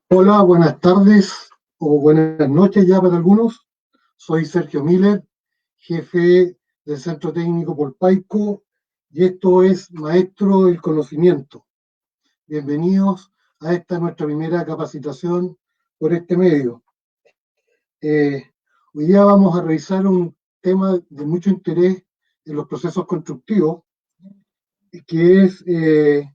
Hola, buenas tardes o buenas noches ya para algunos. Soy Sergio Miller, jefe del Centro Técnico Polpaico, y esto es Maestro del Conocimiento. Bienvenidos a esta nuestra primera capacitación por este medio. Eh, Hoy día vamos a revisar un tema de mucho interés en los procesos constructivos, que es el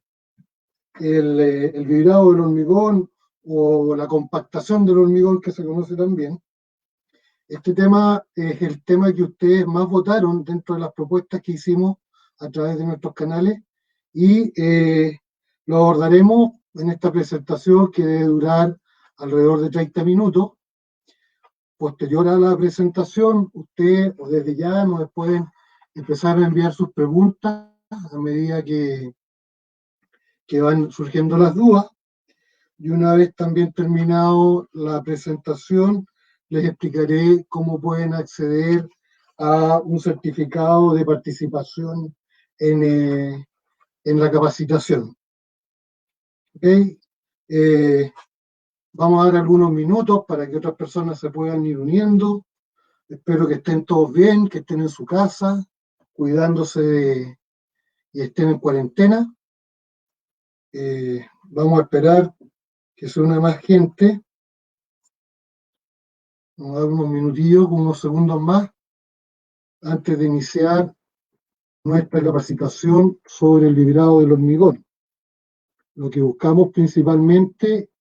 vibrado del hormigón o la compactación del hormigón, que se conoce también. Este tema es el tema que ustedes más votaron dentro de las propuestas que hicimos a través de nuestros canales y lo abordaremos en esta presentación que debe durar alrededor de 30 minutos. Posterior a la presentación, ustedes o desde ya nos pueden empezar a enviar sus preguntas a medida que van surgiendo las dudas. Y una vez también terminado la presentación, les explicaré cómo pueden acceder a un certificado de participación en, eh, en la capacitación. ¿Okay? Eh, Vamos a dar algunos minutos para que otras personas se puedan ir uniendo. Espero que estén todos bien, que estén en su casa, y estén en cuarentena. Vamos a esperar que se una más gente. Vamos a dar unos minutillos, unos segundos más, antes de iniciar nuestra capacitación sobre el vibrado del hormigón. Lo que buscamos principalmente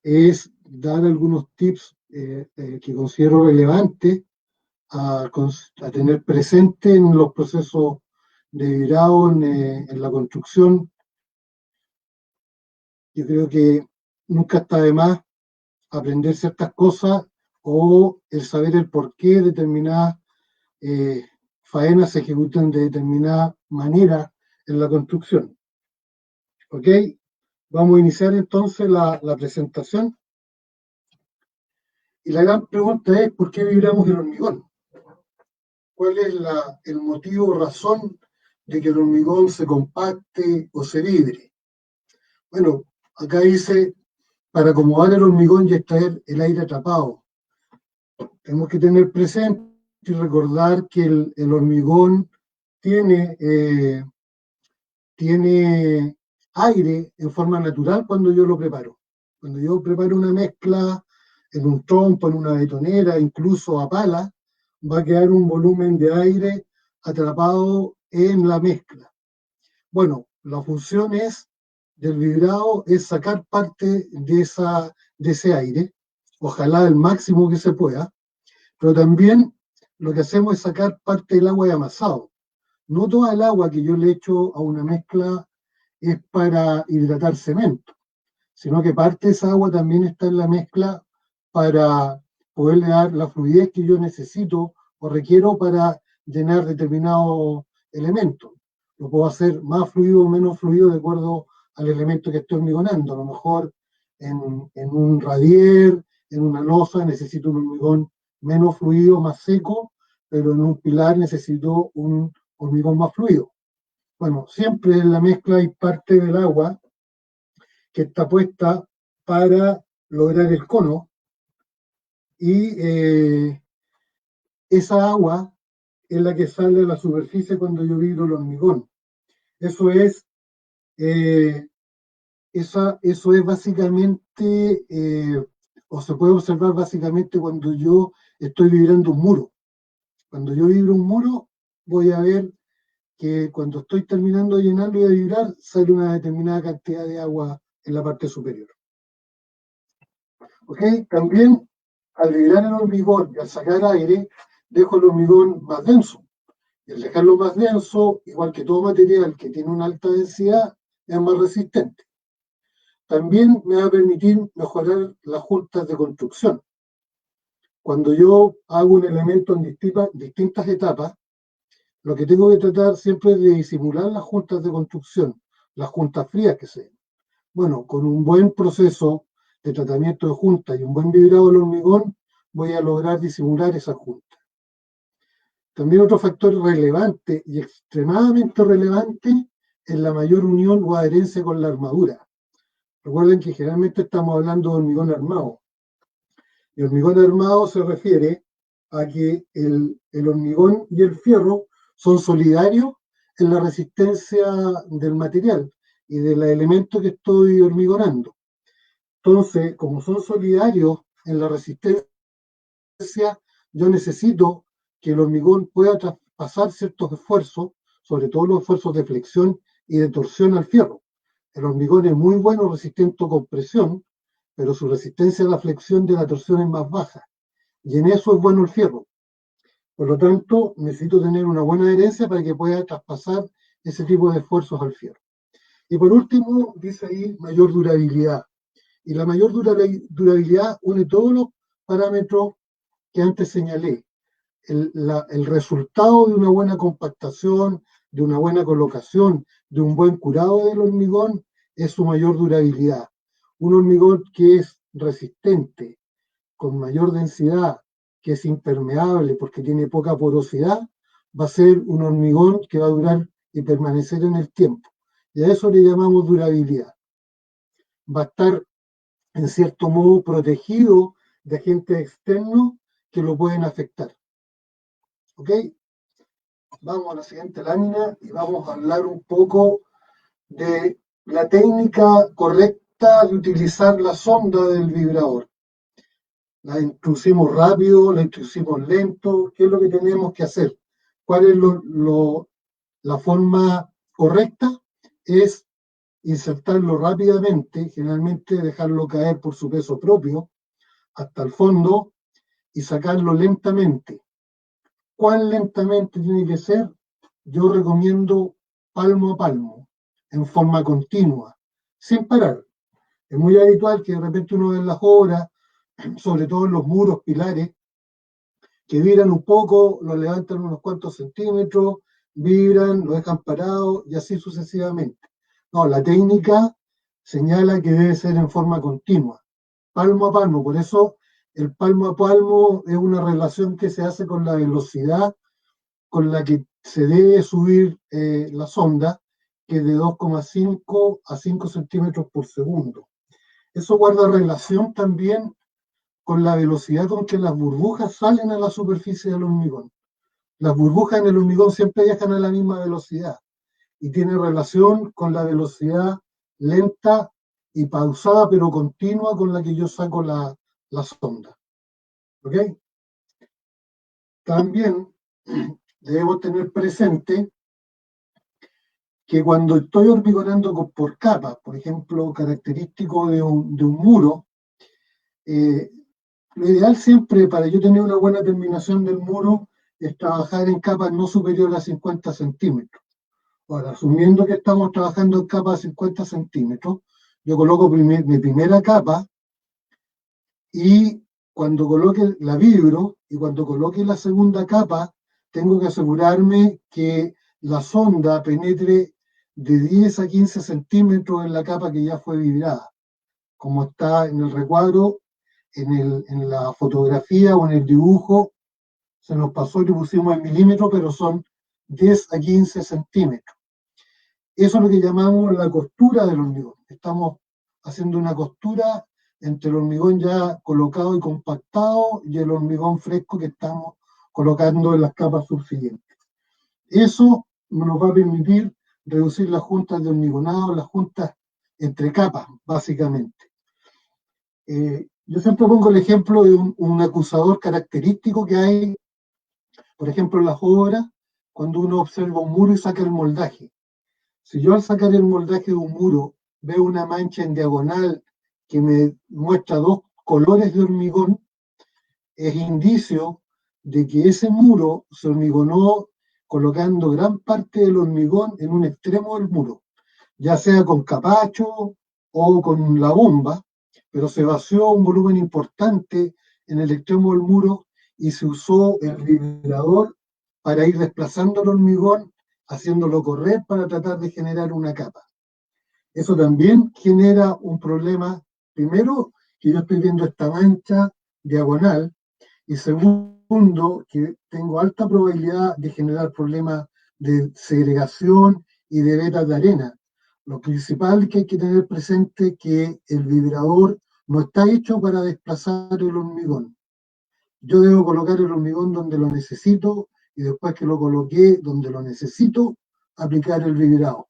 es dar algunos tips que considero relevantes a tener presente en los procesos de vibrado en la construcción. Yo creo que nunca está de más aprender ciertas cosas o el saber el por qué determinadas eh, faenas se ejecutan de determinada manera en la construcción. ¿Ok? Vamos a iniciar entonces la presentación. Y la gran pregunta es, ¿por qué vibramos el hormigón? ¿Cuál es el motivo o razón de que el hormigón se compacte o se vibre? Bueno, acá dice, para acomodar el hormigón y extraer el aire atrapado. Tenemos que tener presente y recordar que el hormigón tiene, eh, tiene aire en forma natural cuando yo lo preparo. Cuando yo preparo una mezcla en un trompo, en una betonera, incluso a pala, va a quedar un volumen de aire atrapado en la mezcla. Bueno, la función del vibrado es sacar parte de ese aire, ojalá el máximo que se pueda, pero también lo que hacemos es sacar parte del agua de amasado. No toda el agua que yo le echo a una mezcla es para hidratar cemento, sino que parte de esa agua también está en la mezcla para poderle dar la fluidez que yo necesito o requiero para llenar determinado elemento. Lo puedo hacer más fluido o menos fluido de acuerdo al elemento que estoy hormigonando. A lo mejor en un radier, en una losa, necesito un hormigón menos fluido, más seco, pero en un pilar necesito un hormigón más fluido. Bueno, siempre en la mezcla hay parte del agua que está puesta para lograr el cono y esa agua es la que sale a la superficie cuando yo vibro el hormigón. Eso es, eh, eso es básicamente, o se puede observar básicamente cuando yo estoy vibrando un muro. Cuando yo vibro un muro, voy a ver que cuando estoy terminando de llenarlo y de vibrar, sale una determinada cantidad de agua en la parte superior. ¿Ok? También al vibrar el hormigón y al sacar aire, dejo el hormigón más denso. Y al dejarlo más denso, igual que todo material que tiene una alta densidad, es más resistente. También me va a permitir mejorar las juntas de construcción. Cuando yo hago un elemento en distintas etapas, lo que tengo que tratar siempre es de disimular las juntas de construcción, las juntas frías que sean. Bueno, con un buen proceso de tratamiento de junta y un buen vibrado del hormigón, voy a lograr disimular esa junta. También otro factor relevante y extremadamente relevante es la mayor unión o adherencia con la armadura. Recuerden que generalmente estamos hablando de hormigón armado. Y hormigón armado se refiere a que el hormigón y el fierro son solidarios en la resistencia del material y del elemento que estoy hormigonando. Entonces, como son solidarios en la resistencia, yo necesito que el hormigón pueda traspasar ciertos esfuerzos, sobre todo los esfuerzos de flexión y de torsión al fierro. El hormigón es muy bueno resistente a compresión, pero su resistencia a la flexión de la torsión es más baja. Y en eso es bueno el fierro. Por lo tanto, necesito tener una buena adherencia para que pueda traspasar ese tipo de esfuerzos al fierro. Y por último, dice ahí mayor durabilidad. Y la mayor durabilidad une todos los parámetros que antes señalé. El resultado de una buena compactación, de una buena colocación, de un buen curado del hormigón, es su mayor durabilidad. Un hormigón que es resistente, con mayor densidad, que es impermeable porque tiene poca porosidad, va a ser un hormigón que va a durar y permanecer en el tiempo. Y a eso le llamamos durabilidad. Va a estar, en cierto modo, protegido de agentes externos que lo pueden afectar. ¿Ok? Vamos a la siguiente lámina y vamos a hablar un poco de la técnica correcta de utilizar la sonda del vibrador. La introducimos rápido, la introducimos lento, ¿qué es lo que tenemos que hacer? ¿Cuál es la forma correcta? Es insertarlo rápidamente, generalmente dejarlo caer por su peso propio hasta el fondo y sacarlo lentamente. ¿Cuán lentamente tiene que ser? Yo recomiendo palmo a palmo, en forma continua, sin parar. Es muy habitual que de repente uno ve en las obras, sobre todo en los muros, pilares, que vibran un poco, lo levantan unos cuantos centímetros, vibran, lo dejan parado y así sucesivamente. No, la técnica señala que debe ser en forma continua, palmo a palmo. Por eso el palmo a palmo es una relación que se hace con la velocidad con la que se debe subir la sonda, que es de 2,5 a 5 centímetros por segundo. Eso guarda relación también con la velocidad con que las burbujas salen a la superficie del hormigón. Las burbujas en el hormigón siempre viajan a la misma velocidad y tiene relación con la velocidad lenta y pausada, pero continua con la que yo saco la sonda. ¿Ok? También debemos tener presente que cuando estoy hormigonando por capas, por ejemplo, característico de un muro, eh, lo ideal siempre para yo tener una buena terminación del muro es trabajar en capas no superiores a 50 centímetros. Ahora, asumiendo que estamos trabajando en capas de 50 centímetros, yo coloco mi primera capa y cuando coloque la vibro y cuando coloque la segunda capa, tengo que asegurarme que la sonda penetre de 10 a 15 centímetros en la capa que ya fue vibrada, como está en el recuadro, en la fotografía o en el dibujo, se nos pasó y le pusimos en milímetros, pero son 10 a 15 centímetros. Eso es lo que llamamos la costura del hormigón. Estamos haciendo una costura entre el hormigón ya colocado y compactado y el hormigón fresco que estamos colocando en las capas subsiguientes. Eso nos va a permitir reducir las juntas de hormigonado, las juntas entre capas, básicamente. Yo siempre pongo el ejemplo de un acusador característico que hay, por ejemplo, en las obras, cuando uno observa un muro y saca el moldaje. Si yo al sacar el moldaje de un muro veo una mancha en diagonal que me muestra dos colores de hormigón, es indicio de que ese muro se hormigonó colocando gran parte del hormigón en un extremo del muro, ya sea con capacho o con la bomba, pero se vació un volumen importante en el extremo del muro y se usó el vibrador para ir desplazando el hormigón, haciéndolo correr para tratar de generar una capa. Eso también genera un problema, primero, que yo estoy viendo esta mancha diagonal, y segundo, que tengo alta probabilidad de generar problemas de segregación y de vetas de arena. Lo principal que hay que tener presente es que el vibrador no está hecho para desplazar el hormigón. Yo debo colocar el hormigón donde lo necesito y después que lo coloqué donde lo necesito, aplicar el vibrado.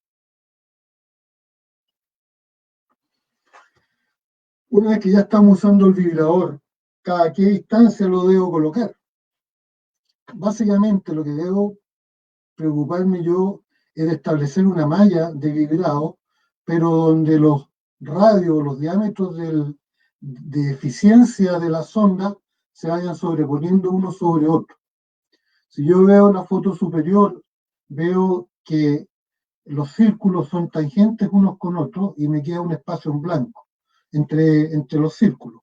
Una vez que ya estamos usando el vibrador, ¿cada qué distancia lo debo colocar? Básicamente lo que debo preocuparme yo es de establecer una malla de vibrado, pero donde los radios, los diámetros de eficiencia de la sonda se vayan sobreponiendo uno sobre otro. Si yo veo la foto superior, veo que los círculos son tangentes unos con otros y me queda un espacio en blanco entre los círculos.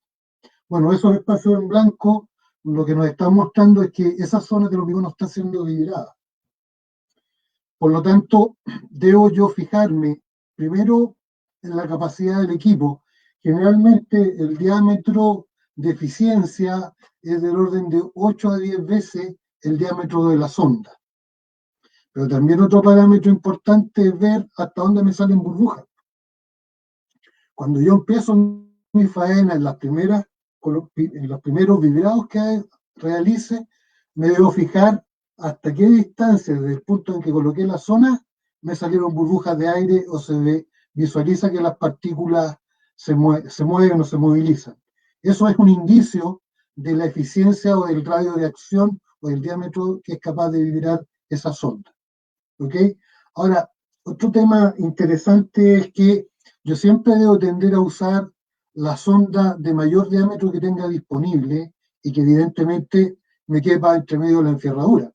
Bueno, esos espacios en blanco lo que nos están mostrando es que esa zona del hormigón no está siendo vibrada. Por lo tanto, debo yo fijarme primero en la capacidad del equipo. Generalmente el diámetro de eficiencia es del orden de 8 a 10 veces el diámetro de la sonda. Pero también otro parámetro importante es ver hasta dónde me salen burbujas. Cuando yo empiezo mi faena en los primeros vibrados que realice, me debo fijar hasta qué distancia, desde el punto en que coloqué la zona, me salieron burbujas de aire o visualiza que las partículas se mueven o se movilizan. Eso es un indicio de la eficiencia o del radio de acción o del diámetro que es capaz de vibrar esa sonda. ¿Ok? Ahora, otro tema interesante es que yo siempre debo tender a usar la sonda de mayor diámetro que tenga disponible y que evidentemente me quepa entre medio de la enferradura.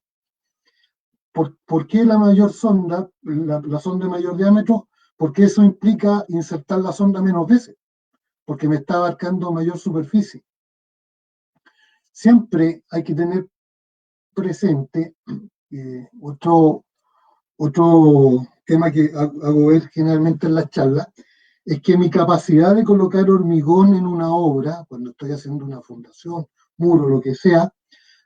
¿Por qué la mayor sonda, la sonda de mayor diámetro? Porque eso implica insertar la sonda menos veces, porque me está abarcando mayor superficie. Siempre hay que tener presente otro tema que hago ver generalmente en las charlas, es que mi capacidad de colocar hormigón en una obra, cuando estoy haciendo una fundación, muro, lo que sea,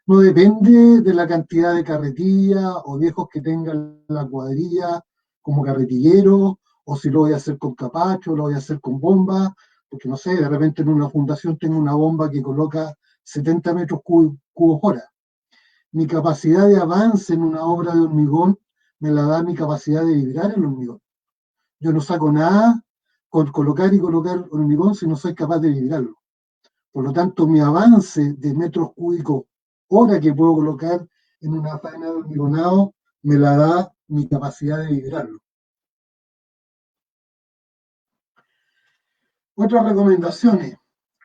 no depende de la cantidad de carretillas o viejos que tengan la cuadrilla como carretillero, o si lo voy a hacer con capacho, lo voy a hacer con bomba, porque no sé, de repente en una fundación tengo una bomba que coloca 70 metros cubos hora. Mi capacidad de avance en una obra de hormigón me la da mi capacidad de vibrar el hormigón. Yo no saco nada con colocar y colocar hormigón si no soy capaz de vibrarlo. Por lo tanto, mi avance de metros cúbicos hora que puedo colocar en una faena de hormigonado me la da mi capacidad de vibrarlo. Otras recomendaciones.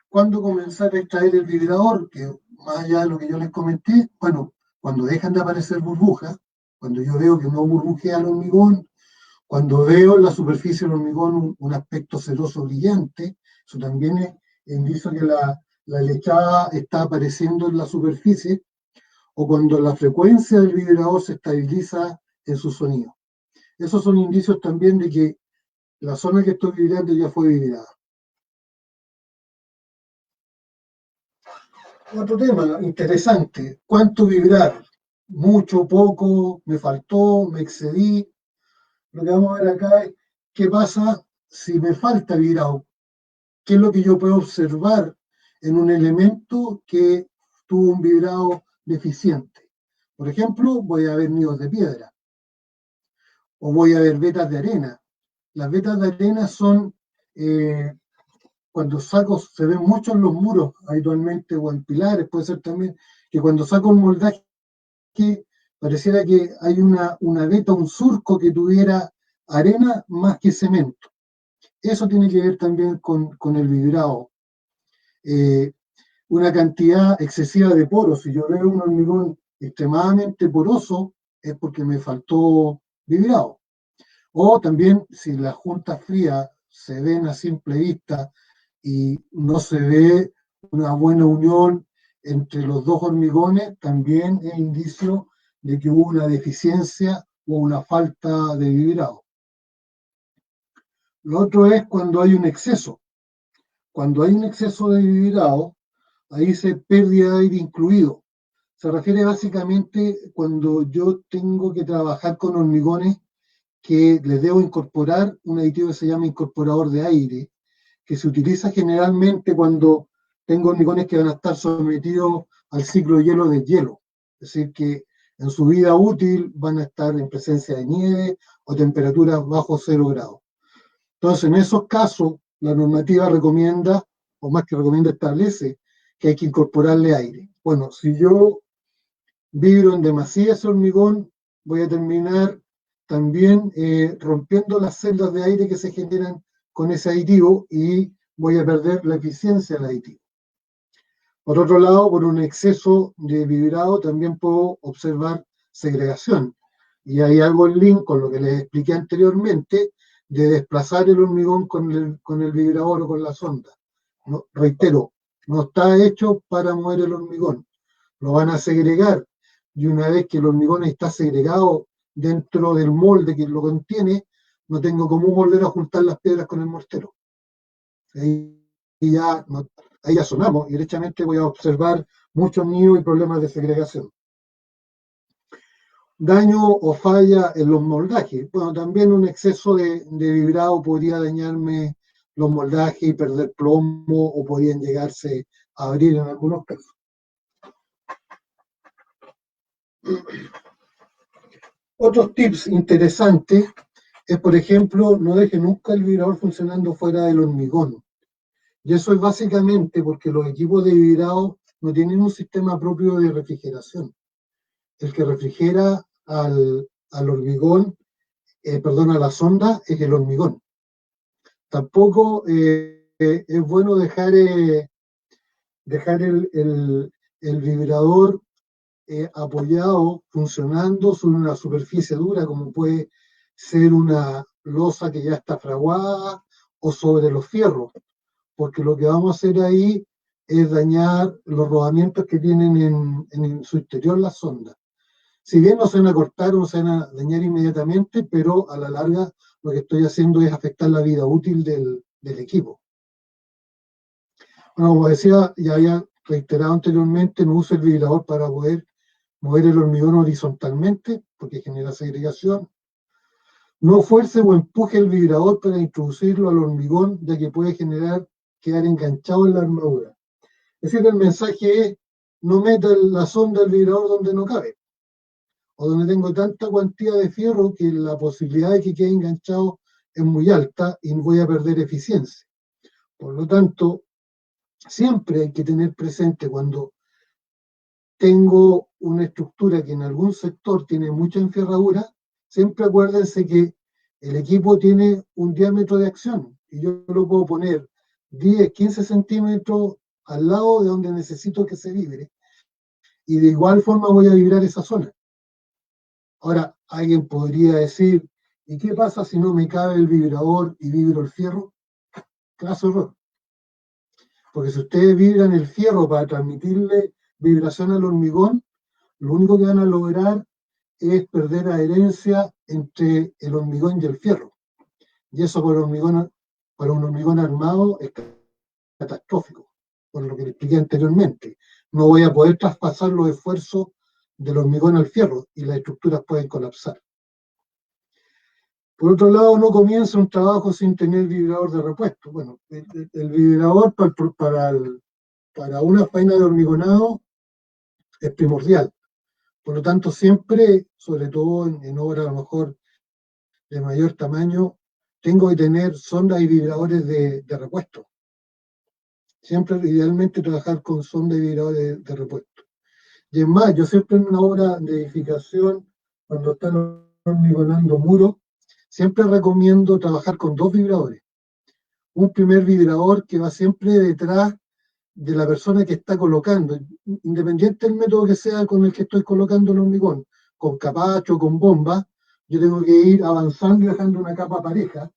¿Cuándo comenzar a extraer el vibrador? Que más allá de lo que yo les comenté, bueno, cuando dejan de aparecer burbujas, cuando yo veo que no burbujea el hormigón, cuando veo en la superficie del hormigón un aspecto ceroso brillante, eso también es indicio que la lechada está apareciendo en la superficie, o cuando la frecuencia del vibrador se estabiliza en su sonido. Esos son indicios también de que la zona que estoy vibrando ya fue vibrada. Otro tema interesante, ¿cuánto vibrar? Mucho, poco, me faltó, me excedí. Lo que vamos a ver acá es qué pasa si me falta vibrado. ¿Qué es lo que yo puedo observar en un elemento que tuvo un vibrado deficiente? Por ejemplo, voy a ver nidos de piedra o voy a ver vetas de arena. Las vetas de arena son, cuando saco, se ven mucho en los muros habitualmente o en pilares, puede ser también, que cuando saco un moldaje pareciera que hay una veta, un surco que tuviera arena más que cemento. Eso tiene que ver también con el vibrado. Una cantidad excesiva de poros. Si yo veo un hormigón extremadamente poroso, es porque me faltó vibrado. O también si las juntas frías se ven a simple vista y no se ve una buena unión entre los dos hormigones, también es indicio de que hubo una deficiencia o una falta de vibrado. Lo otro es cuando hay un exceso. Cuando hay un exceso de vibrado, ahí dice pérdida de aire incluido. Se refiere básicamente cuando yo tengo que trabajar con hormigones que le debo incorporar un aditivo que se llama incorporador de aire, que se utiliza generalmente cuando tengo hormigones que van a estar sometidos al ciclo de hielo. Es decir, que en su vida útil van a estar en presencia de nieve o temperaturas bajo 0 grados. Entonces, en esos casos, la normativa recomienda, o más que recomienda, establece que hay que incorporarle aire. Bueno, si yo vibro en demasía ese hormigón, voy a terminar también rompiendo las celdas de aire que se generan con ese aditivo y voy a perder la eficiencia del aditivo. Por otro lado, por un exceso de vibrado también puedo observar segregación. Y ahí hago el link con lo que les expliqué anteriormente de desplazar el hormigón con el vibrador o con la sonda. No, reitero, no está hecho para mover el hormigón. Lo van a segregar y una vez que el hormigón está segregado dentro del molde que lo contiene, no tengo cómo volver a juntar las piedras con el mortero. Ahí ya, no, ahí ya sonamos y derechamente voy a observar muchos nidos y problemas de segregación. Daño o falla en los moldajes. Bueno, también un exceso de vibrado podría dañarme los moldajes y perder plomo o podrían llegarse a abrir en algunos casos. Otros tips interesantes es, por ejemplo, no deje nunca el vibrador funcionando fuera del hormigón. Y eso es básicamente porque los equipos de vibrado no tienen un sistema propio de refrigeración. El que refrigera al hormigón, perdón, a la sonda es el hormigón. Tampoco es bueno dejar el vibrador apoyado, funcionando sobre una superficie dura, como puede ser una losa que ya está fraguada o sobre los fierros, porque lo que vamos a hacer ahí es dañar los rodamientos que tienen en su interior las sondas. Si bien no se van a cortar o no se van a dañar inmediatamente, pero a la larga lo que estoy haciendo es afectar la vida útil del equipo. Bueno, como decía, ya había reiterado anteriormente, no uso el vibrador para poder mover el hormigón horizontalmente, porque genera segregación. No fuerce o empuje el vibrador para introducirlo al hormigón, ya que puede quedar enganchado en la armadura. Es decir, el mensaje es, no meta la sonda del vibrador donde no cabe, o donde tengo tanta cantidad de fierro que la posibilidad de que quede enganchado es muy alta y voy a perder eficiencia. Por lo tanto, siempre hay que tener presente cuando tengo una estructura que en algún sector tiene mucha enferradura, siempre acuérdense que el equipo tiene un diámetro de acción y yo lo puedo poner 10, 15 centímetros al lado de donde necesito que se vibre y de igual forma voy a vibrar esa zona. Ahora, alguien podría decir, ¿y qué pasa si no me cabe el vibrador y vibro el fierro? Caso error. Porque si ustedes vibran el fierro para transmitirle vibración al hormigón, lo único que van a lograr es perder adherencia entre el hormigón y el fierro. Y eso para un hormigón armado es catastrófico, por lo que le expliqué anteriormente. No voy a poder traspasar los esfuerzos del hormigón al fierro y las estructuras pueden colapsar. Por otro lado, no comienza un trabajo sin tener vibrador de repuesto. Bueno, el vibrador para una faena de hormigonado es primordial. Por lo tanto, siempre, sobre todo en obras a lo mejor de mayor tamaño, tengo que tener sondas y vibradores de repuesto. Siempre, idealmente, trabajar con sondas y vibradores de repuesto. Y es más, yo siempre en una obra de edificación, cuando están hormigonando muros, siempre recomiendo trabajar con 2 vibradores. Un primer vibrador que va siempre detrás de la persona que está colocando, independiente del método que sea con el que estoy colocando el hormigón, con capacho, con bomba, yo tengo que ir avanzando y dejando una capa pareja,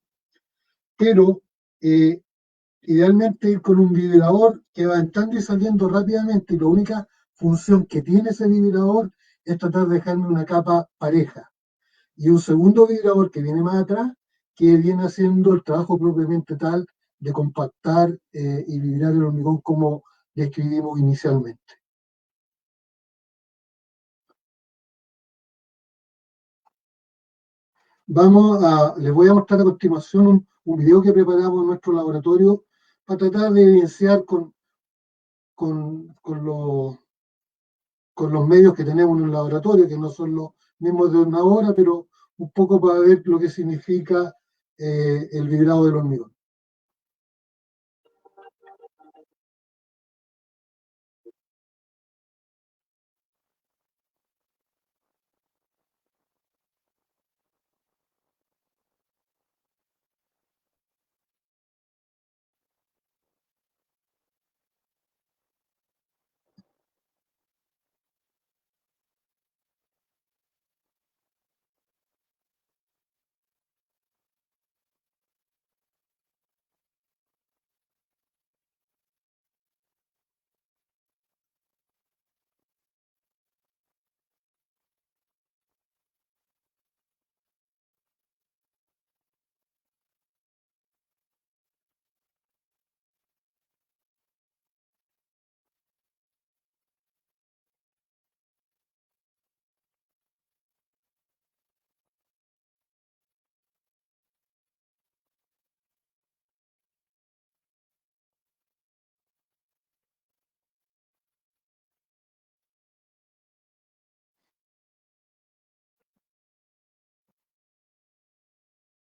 pero idealmente ir con un vibrador que va entrando y saliendo rápidamente y la única función que tiene ese vibrador es tratar de dejarme una capa pareja. Y un segundo vibrador que viene más atrás, que viene haciendo el trabajo propiamente tal de compactar y vibrar el hormigón como describimos inicialmente. Les voy a mostrar a continuación un video que preparamos en nuestro laboratorio para tratar de evidenciar con, con, lo- con los medios que tenemos en el laboratorio, que no son los mismos de una hora, pero un poco para ver lo que significa el vibrado del hormigón.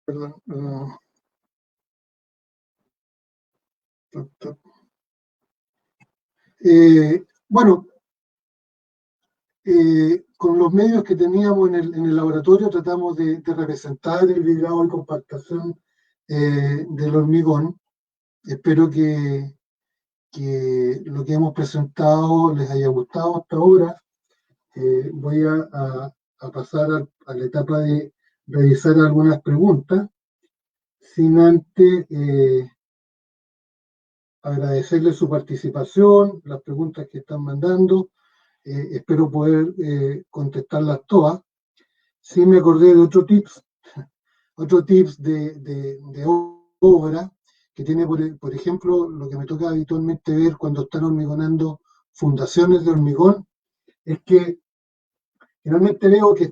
Perdón, bueno, con los medios que teníamos en el laboratorio tratamos de representar el vibrado y compactación del hormigón. Espero que lo que hemos presentado les haya gustado hasta ahora. Voy a pasar a la etapa de revisar algunas preguntas, sin antes agradecerles su participación, las preguntas que están mandando. Espero poder contestarlas todas. Sí me acordé de otro tips de obra que tiene, por ejemplo, lo que me toca habitualmente ver cuando están hormigonando fundaciones de hormigón, es que generalmente veo que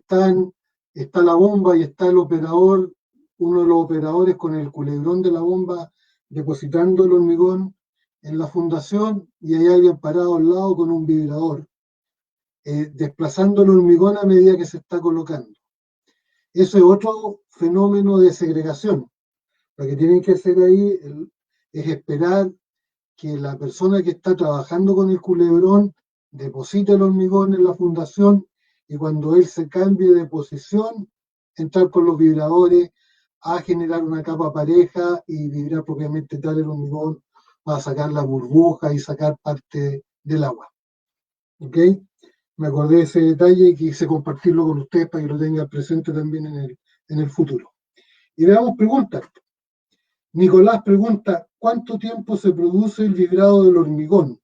está la bomba y está el operador, uno de los operadores con el culebrón de la bomba depositando el hormigón en la fundación y hay alguien parado al lado con un vibrador, desplazando el hormigón a medida que se está colocando. Eso es otro fenómeno de segregación. Lo que tienen que hacer ahí es esperar que la persona que está trabajando con el culebrón deposite el hormigón en la fundación y cuando él se cambie de posición, entrar con los vibradores a generar una capa pareja y vibrar propiamente tal el hormigón para sacar la burbuja y sacar parte del agua. ¿Ok? Me acordé de ese detalle y quise compartirlo con ustedes para que lo tengan presente también en el futuro. Y veamos preguntas. Nicolás pregunta, ¿cuánto tiempo se produce el vibrado del hormigón?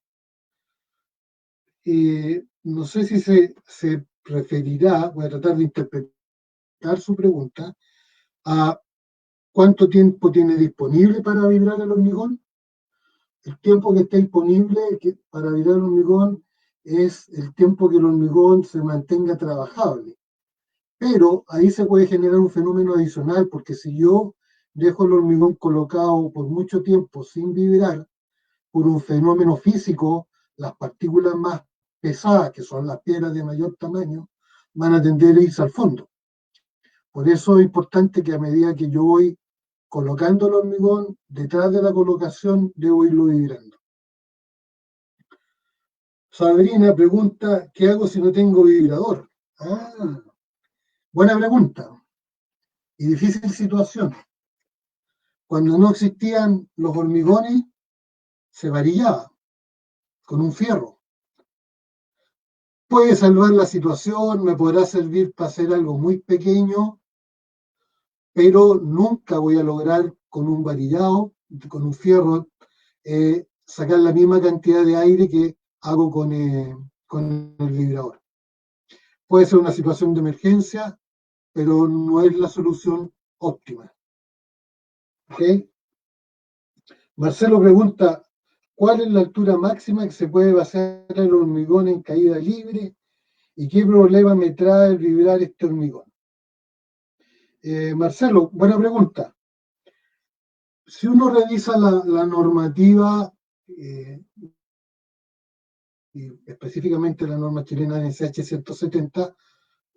No sé si se referirá, voy a tratar de interpretar su pregunta, a cuánto tiempo tiene disponible para vibrar el hormigón. El tiempo que está disponible para vibrar el hormigón es el tiempo que el hormigón se mantenga trabajable. Pero ahí se puede generar un fenómeno adicional, porque si yo dejo el hormigón colocado por mucho tiempo sin vibrar, por un fenómeno físico, las partículas más pesadas, que son las piedras de mayor tamaño, van a tender a irse al fondo. Por eso es importante que a medida que yo voy colocando el hormigón, detrás de la colocación debo irlo vibrando. Sabrina pregunta, ¿qué hago si no tengo vibrador? Ah, buena pregunta y difícil situación. Cuando no existían los hormigones, se varillaba con un fierro. Puede salvar la situación, me podrá servir para hacer algo muy pequeño, pero nunca voy a lograr con un varillado, con un fierro, sacar la misma cantidad de aire que hago con el vibrador. Puede ser una situación de emergencia, pero no es la solución óptima. ¿Okay? Marcelo pregunta, ¿cuál es la altura máxima que se puede vaciar el hormigón en caída libre? ¿Y qué problema me trae el vibrar este hormigón? Marcelo, buena pregunta. Si uno revisa la normativa, y específicamente la norma chilena NSH 170,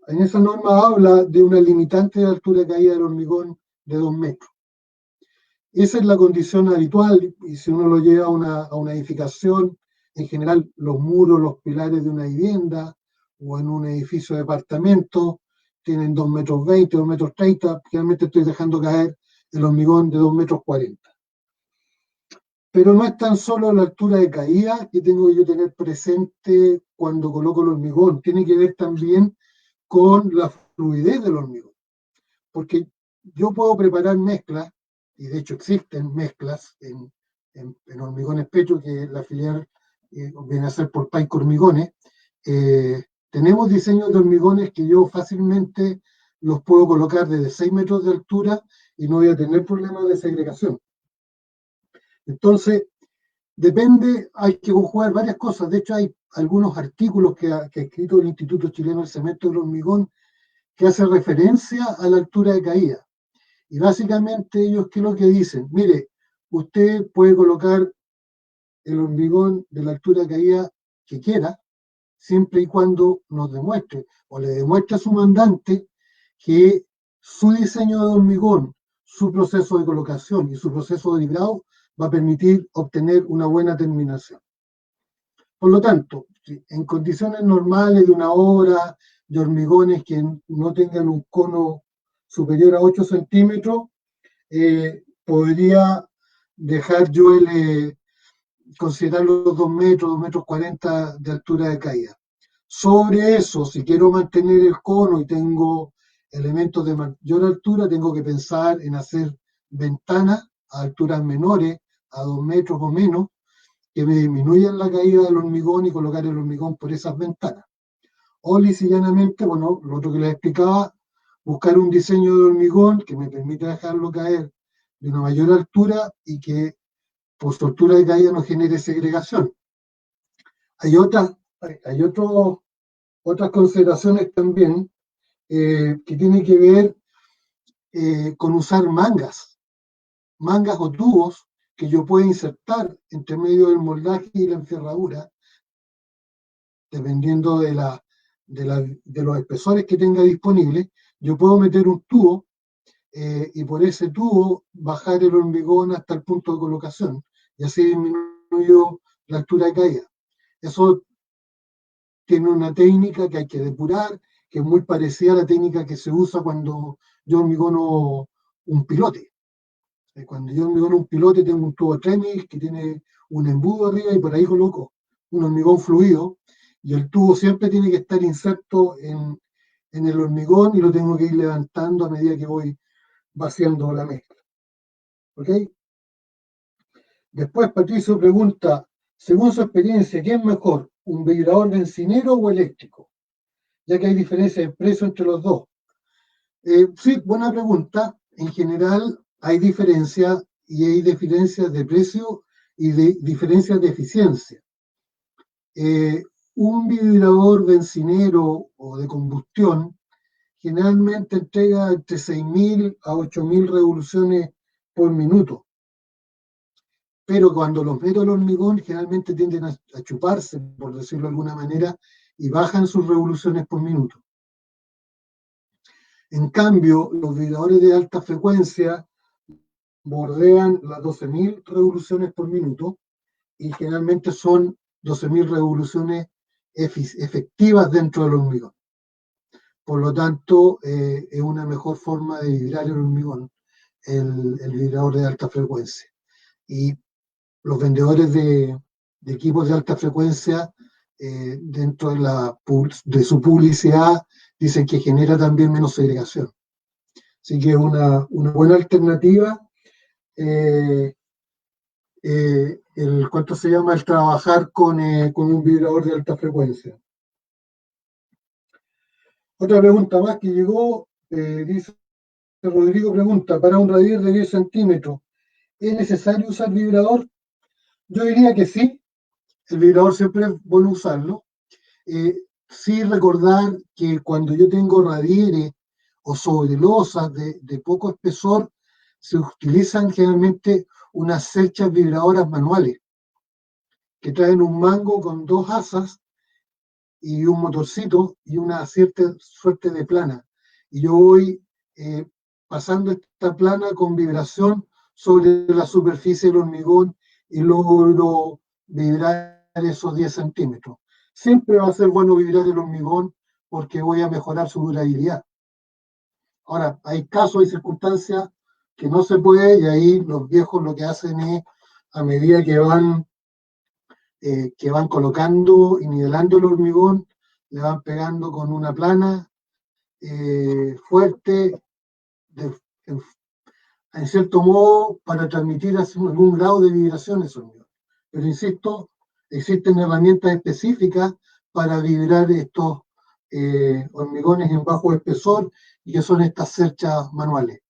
en esa norma habla de una limitante de altura de caída del hormigón de 2 metros. Esa es la condición habitual, y si uno lo lleva a una edificación, en general los muros, los pilares de una vivienda o en un edificio de departamento tienen 2 metros 20, 2 metros 30, generalmente estoy dejando caer el hormigón de 2 metros 40. Pero no es tan solo la altura de caída que tengo que yo tener presente cuando coloco el hormigón, tiene que ver también con la fluidez del hormigón, porque yo puedo preparar mezclas, y de hecho existen mezclas en Hormigones Petro, que la filial viene a ser por Paico Hormigones. Tenemos diseños de hormigones que yo fácilmente los puedo colocar desde 6 metros de altura y no voy a tener problemas de segregación. Entonces, depende, hay que conjugar varias cosas. De hecho, hay algunos artículos que ha escrito el Instituto Chileno del Cemento y del Hormigón que hace referencia a la altura de caída. Y básicamente ellos, ¿qué es lo que dicen? Mire, usted puede colocar el hormigón de la altura de caída que quiera, siempre y cuando nos demuestre o le demuestre a su mandante que su diseño de hormigón, su proceso de colocación y su proceso de librado va a permitir obtener una buena terminación. Por lo tanto, en condiciones normales de una obra de hormigones que no tengan un cono superior a 8 centímetros, podría dejar yo considerar los 2 metros, 2 metros 40 de altura de caída. Sobre eso, si quiero mantener el cono y tengo elementos de mayor altura, tengo que pensar en hacer ventanas a alturas menores, a 2 metros o menos, que me disminuyan la caída del hormigón y colocar el hormigón por esas ventanas. O llanamente, bueno, lo otro que les explicaba, buscar un diseño de hormigón que me permita dejarlo caer de una mayor altura y que por su altura de caída no genere segregación. Hay otras consideraciones también que tienen que ver con usar mangas o tubos que yo pueda insertar entre medio del moldaje y la encerradura, dependiendo de los espesores que tenga disponibles. Yo puedo meter un tubo y por ese tubo bajar el hormigón hasta el punto de colocación y así disminuyo la altura de caída. Eso tiene una técnica que hay que depurar, que es muy parecida a la técnica que se usa cuando yo hormigono un pilote. Cuando yo hormigono un pilote tengo un tubo Tremis que tiene un embudo arriba y por ahí coloco un hormigón fluido y el tubo siempre tiene que estar inserto en el hormigón y lo tengo que ir levantando a medida que voy vaciando la mezcla. ¿Ok? Después Patricio pregunta, según su experiencia, ¿qué es mejor, un vibrador bencinero o eléctrico? Ya que hay diferencia de precio entre los dos. Sí, buena pregunta. En general hay diferencias y hay diferencias de precio y de diferencias de eficiencia. Un vibrador bencinero o de combustión generalmente entrega entre 6.000 a 8.000 revoluciones por minuto. Pero cuando los meto al hormigón, generalmente tienden a chuparse, por decirlo de alguna manera, y bajan sus revoluciones por minuto. En cambio, los vibradores de alta frecuencia bordean las 12.000 revoluciones por minuto y generalmente son 12.000 revoluciones efectivas dentro del hormigón. Por lo tanto, es una mejor forma de vibrar el hormigón, el vibrador de alta frecuencia. Y los vendedores de equipos de alta frecuencia, dentro de su publicidad, dicen que genera también menos segregación. Así que es una buena alternativa ¿cuánto se llama? El trabajar con un vibrador de alta frecuencia. Otra pregunta más que llegó, dice Rodrigo, pregunta, para un radiador de 10 centímetros, ¿es necesario usar vibrador? Yo diría que sí, el vibrador siempre es bueno usarlo. Sí recordar que cuando yo tengo radieres o sobre losas de poco espesor, se utilizan generalmente unas cerchas vibradoras manuales que traen un mango con dos asas y un motorcito y una cierta suerte de plana. Y yo voy pasando esta plana con vibración sobre la superficie del hormigón y logro vibrar esos 10 centímetros. Siempre va a ser bueno vibrar el hormigón porque voy a mejorar su durabilidad. Ahora, hay casos, hay circunstancias que no se puede y ahí los viejos lo que hacen es, a medida que van colocando y nivelando el hormigón, le van pegando con una plana fuerte, de, en, en, cierto modo, para transmitir algún grado de vibración ese hormigón. Pero insisto, existen herramientas específicas para vibrar estos hormigones en bajo espesor y que son estas cerchas manuales.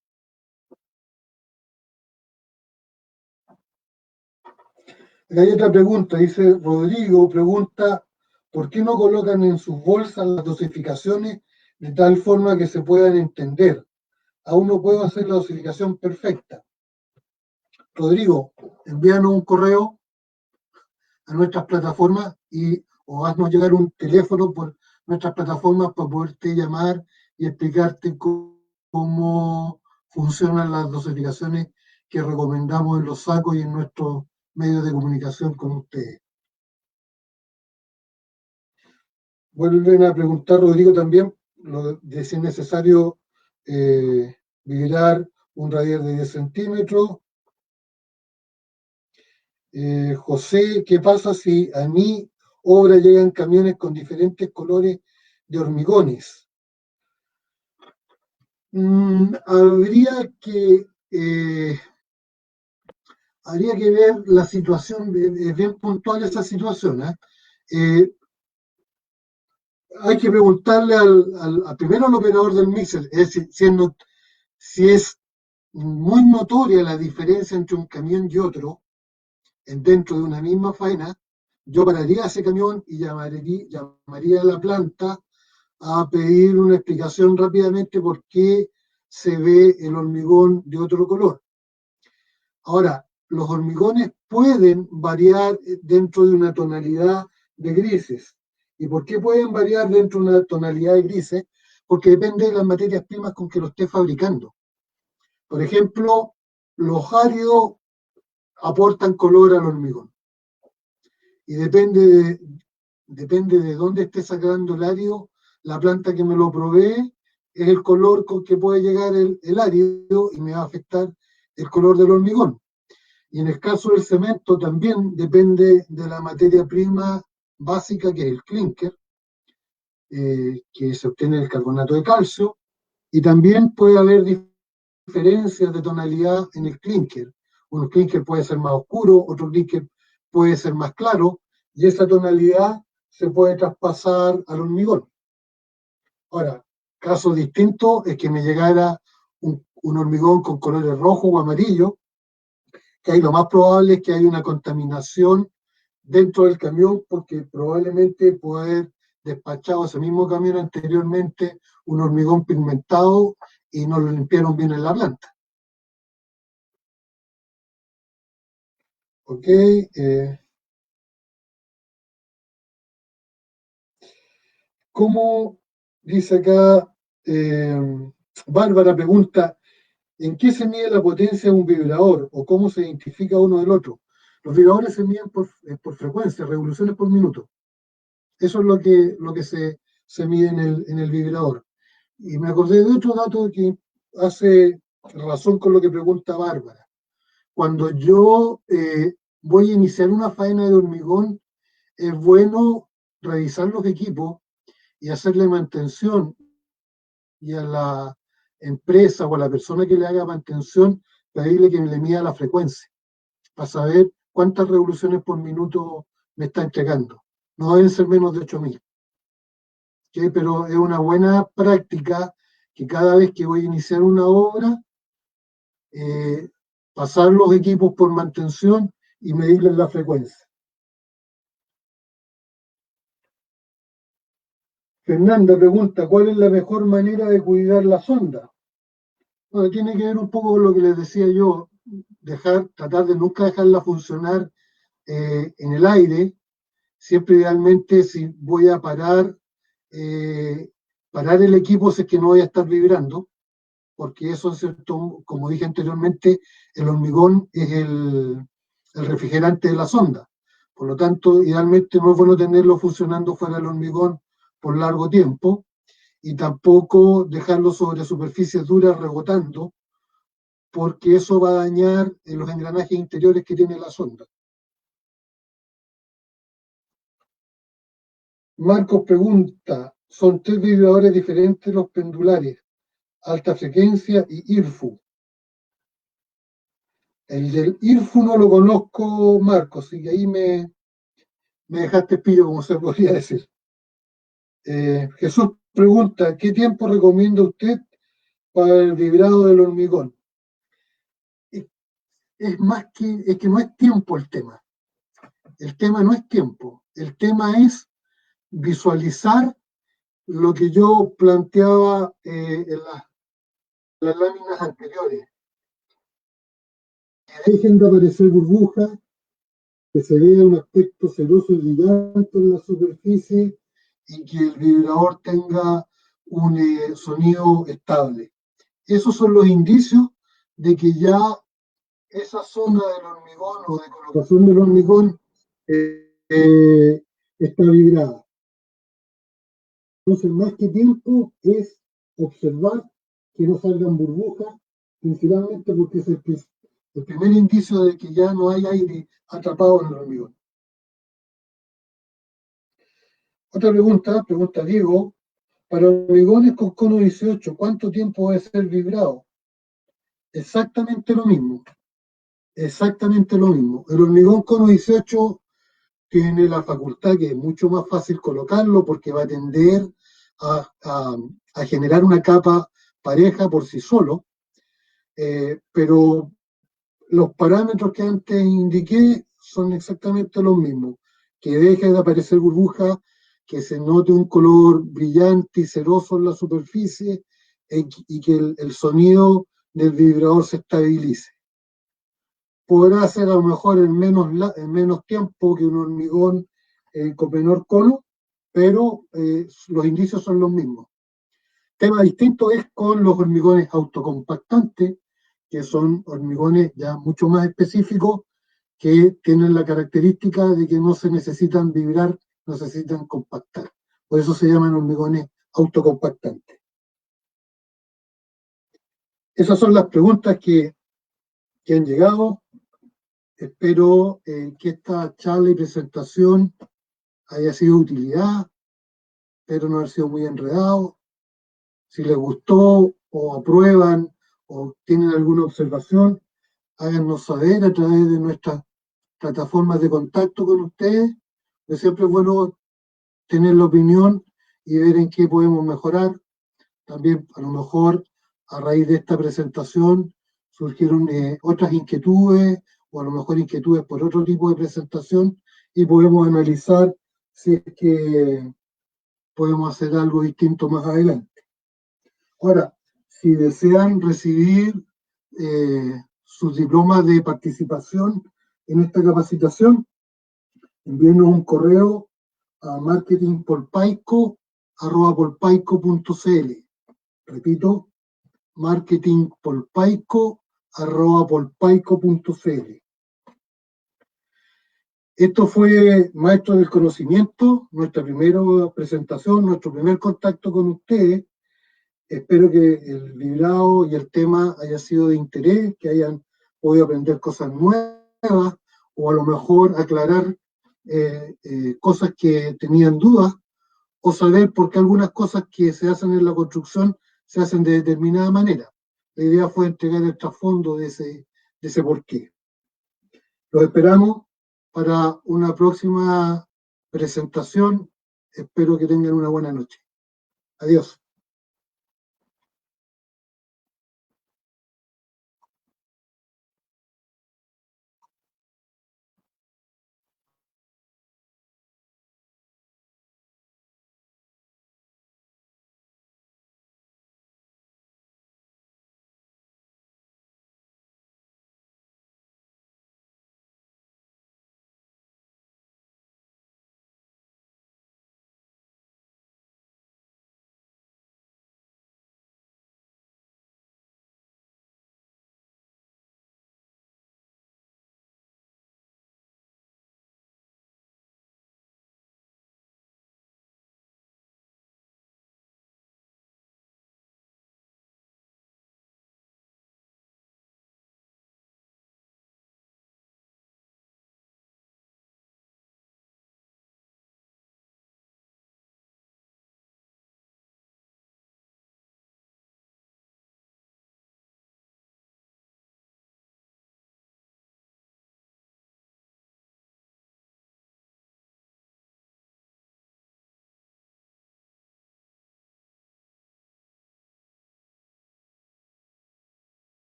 Hay otra pregunta, dice Rodrigo, pregunta, ¿por qué no colocan en sus bolsas las dosificaciones de tal forma que se puedan entender? Aún no puedo hacer la dosificación perfecta. Rodrigo, envíanos un correo a nuestras plataformas o haznos llegar un teléfono por nuestras plataformas para poderte llamar y explicarte cómo funcionan las dosificaciones que recomendamos en los sacos y en nuestros medios de comunicación con ustedes. Vuelven a preguntar, Rodrigo, también, de si es necesario vibrar un radial de 10 centímetros. José, ¿qué pasa si a mi obra llegan camiones con diferentes colores de hormigones? Habría que ver la situación, es bien puntual esa situación. Hay que preguntarle primero al operador del mixer, es decir, si es muy notoria la diferencia entre un camión y otro, dentro de una misma faena, yo pararía ese camión y llamaría a la planta a pedir una explicación rápidamente por qué se ve el hormigón de otro color. Ahora, los hormigones pueden variar dentro de una tonalidad de grises. ¿Y por qué pueden variar dentro de una tonalidad de grises? Porque depende de las materias primas con que lo esté fabricando. Por ejemplo, los áridos aportan color al hormigón. Y depende de dónde esté sacando el árido, la planta que me lo provee, es el color con que puede llegar el árido y me va a afectar el color del hormigón. Y en el caso del cemento también depende de la materia prima básica, que es el clinker, que se obtiene del carbonato de calcio, y también puede haber diferencias de tonalidad en el clinker. Un clinker puede ser más oscuro, otro clinker puede ser más claro, y esa tonalidad se puede traspasar al hormigón. Ahora, caso distinto es que me llegara un hormigón con colores rojo o amarillo, que ahí lo más probable es que haya una contaminación dentro del camión, porque probablemente puede haber despachado ese mismo camión anteriormente un hormigón pigmentado y no lo limpiaron bien en la planta. Ok. ¿Cómo dice acá? Bárbara pregunta, ¿en qué se mide la potencia de un vibrador o cómo se identifica uno del otro? Los vibradores se miden por frecuencia, revoluciones por minuto. Eso es lo que se mide en el vibrador. Y me acordé de otro dato que hace razón con lo que pregunta Bárbara. Cuando yo voy a iniciar una faena de hormigón, es bueno revisar los equipos y hacerle mantención, y a la empresa o a la persona que le haga mantención, pedirle que le mida la frecuencia para saber cuántas revoluciones por minuto me está entregando. No deben ser menos de 8.000. ¿Okay? Pero es una buena práctica que cada vez que voy a iniciar una obra, pasar los equipos por mantención y medirles la frecuencia. Fernanda pregunta, ¿cuál es la mejor manera de cuidar la sonda? Bueno, tiene que ver un poco con lo que les decía yo, tratar de nunca dejarla funcionar en el aire, siempre idealmente si voy a eh, parar el equipo si es que no voy a estar vibrando, porque eso es cierto, como dije anteriormente, el hormigón es el refrigerante de la sonda. Por lo tanto, idealmente no es bueno tenerlo funcionando fuera del hormigón por largo tiempo y tampoco dejarlo sobre superficies duras rebotando, porque eso va a dañar los engranajes interiores que tiene la sonda. Marcos pregunta, son 3 vibradores diferentes los pendulares, alta frecuencia y IRFU. El del IRFU no lo conozco, Marcos, así que ahí me dejaste pillo, como se podría decir. Jesús pregunta, ¿qué tiempo recomienda usted para el vibrado del hormigón? Es que no es tiempo el tema. El tema no es tiempo. El tema es visualizar lo que yo planteaba en las láminas anteriores. Que dejen de aparecer burbujas, que se vea un aspecto celoso y brillante en la superficie y que el vibrador tenga un sonido estable. Esos son los indicios de que ya esa zona del hormigón o de colocación del hormigón está vibrada. Entonces, más que tiempo es observar que no salgan burbujas, principalmente porque es el primer indicio de que ya no hay aire atrapado en el hormigón. Otra pregunta Diego, para hormigones con cono 18, ¿cuánto tiempo debe ser vibrado? Exactamente lo mismo, exactamente lo mismo. El hormigón cono 18 tiene la facultad que es mucho más fácil colocarlo porque va a tender a generar una capa pareja por sí solo, pero los parámetros que antes indiqué son exactamente los mismos, que deje de aparecer burbuja, que se note un color brillante y ceroso en la superficie y que el sonido del vibrador se estabilice. Podrá ser a lo mejor en menos tiempo que un hormigón con menor cono, pero los indicios son los mismos. Tema distinto es con los hormigones autocompactantes, que son hormigones ya mucho más específicos, que tienen la característica de que no se necesitan vibrar, no se necesitan compactar. Por eso se llaman hormigones autocompactantes. Esas son las preguntas que han llegado. Espero que esta charla y presentación haya sido de utilidad, espero no haber sido muy enredado. Si les gustó o aprueban o tienen alguna observación, háganos saber a través de nuestras plataformas de contacto con ustedes. Que siempre es bueno tener la opinión y ver en qué podemos mejorar. También a lo mejor a raíz de esta presentación surgieron otras inquietudes o a lo mejor inquietudes por otro tipo de presentación y podemos analizar si es que podemos hacer algo distinto más adelante. Ahora, si desean recibir sus diplomas de participación en esta capacitación, envíenos un correo a marketingpolpaico@polpaico.cl. Repito, marketingpolpaico@polpaico.cl. Esto fue Maestro del Conocimiento, nuestra primera presentación, nuestro primer contacto con ustedes. Espero que el vibrado y el tema haya sido de interés, que hayan podido aprender cosas nuevas o a lo mejor aclarar cosas que tenían dudas o saber por qué algunas cosas que se hacen en la construcción se hacen de determinada manera. La idea fue entregar el trasfondo de ese porqué. Los esperamos para una próxima presentación. Espero que tengan una buena noche. Adiós.